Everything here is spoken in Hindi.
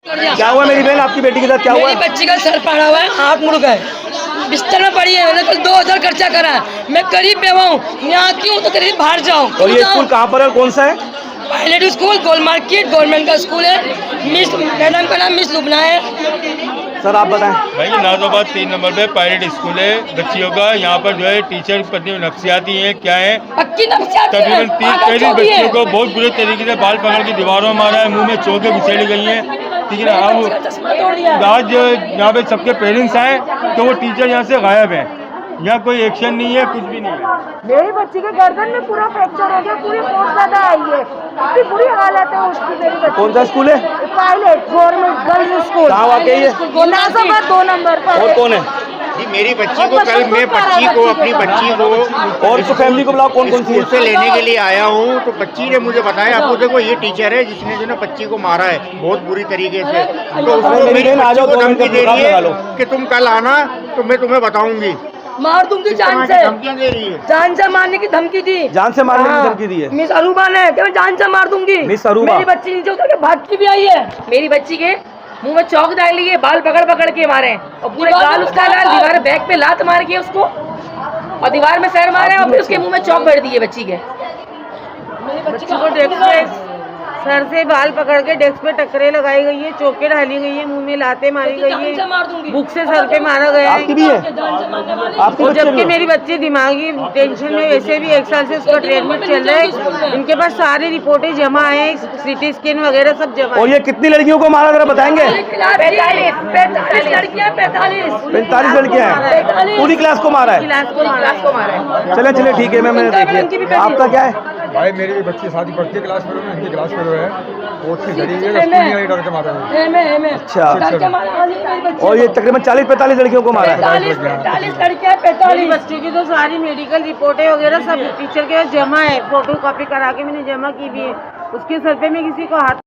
क्या हुआ मेरी बहन, आपकी बेटी के साथ क्या हुआ? मेरी बच्ची का सर फाड़ा हुआ है, हाथ मुड़ गए, बिस्तर में पड़ी है। मैंने कल 2000 खर्चा करा है। मैं गरीब बेवा हूँ, यहाँ की हूँ तो करीब बाहर जाऊँ। और ये स्कूल कहाँ पर है, कौन सा है? पायलट स्कूल गोल मार्केट गवर्नमेंट का स्कूल है। मिस मैडम का नाम मिस लुबना है। सर आप बताएं। भाई नाजाबाद 3 नंबर पे पायलट स्कूल है बच्चियों का। यहाँ पर जो है टीचर पत्नी नफ्सियाती हैं, क्या है पक्की नफ्सियाती है। तकरीबन 30 बच्चियों को बहुत बुरे तरीके से बाल पकड़ के दीवारों में मारा है, मुंह में चोटें बिछेड़ी गई हैं, ठीक है ना। अब आज यहाँ पे सबके पेरेंट्स आए तो वो टीचर यहाँ से गायब है, यहाँ कोई एक्शन नहीं है, कुछ भी नहीं है। मेरी बच्ची के गर्दन में पूरा फ्रैक्चर हो गया, पूरी बहुत ज्यादा आई है, काफी बुरी हालत है उसकी। मेरी बच्ची कौन सा स्कूल है? Pilot government girls school. कहाँ वाकई है? नाजाबाद 2 नंबर पर। और कौन है? जी मेरी बच्ची को कल मैं अपनी बच्ची को और तो फैमिली को बुलाओ, कौन कौन सी स्कूल से लेने के लिए आया हूँ, तो बच्ची ने मुझे बताया आपको देखो ये टीचर है जिसने जो ना बच्ची को मारा है बहुत बुरी तरीके से। तो उसको मेरी बच्ची को धमकी दे रही है कि तुम कल आना तो मैं तुम्हें बताऊंगी, मार दूंगी जान से। धमकियाँ दे रही है, जान से मारने की धमकी दी, जान से मारने की धमकी दी है। मिस अरूबा ने कि मैं जान से मार दूंगी। मिस अरूबा मेरी बच्ची नीचे उतर के भाग की भी आई है। मेरी बच्ची के मुंह में चौक डाली है, बाल पकड़ पकड़ के मारे और पूरे गाल उसका लाल, दीवार बैग पे लात मार के उसको और दीवार में सर मारे और फिर उसके मुंह में चौक भर दिए बच्ची के। बच्ची को डेस्क पे सर से बाल पकड़ के डेस्क पे टक्करें लगाई गई है, चौके डाली गई है, मुंह में लाते मारी गई है, बुक से सर पे मारा गया है। आपकी भी है? आपकी और बच्ची भी जबकि है? मेरी बच्ची दिमागी टेंशन में वैसे भी 1 साल से उसका ट्रीटमेंट चल रहा है। इनके पास सारी रिपोर्टें जमा है, सीटी स्कैन वगैरह सब जमा और ये कितनी लड़कियों को मारा जरा बताएंगे? 45 लड़कियां, 45 लड़कियां हैं, पूरी क्लास को मारा है। क्लास को मारा है। चले चले ठीक है मैम, देखिए आपका क्या है? भाई मेरी भी बच्ची शादी पढ़ती है, क्लास फेलो में, इनकी क्लास फेलो है, वो उसकी घड़ी है, स्कूल नहीं आई, डर के मारा है। अच्छा, और ये तकरीबन 40-45 लड़कियों को मारा है। 45 लड़कियां, मेरी 45 बच्चों की तो सारी मेडिकल रिपोर्टें वगैरह सब टीचर के पास जमा है, फोटो कॉपी करा के मैंने जमा की भी है। उसके सर पे मैं किसी को हाथ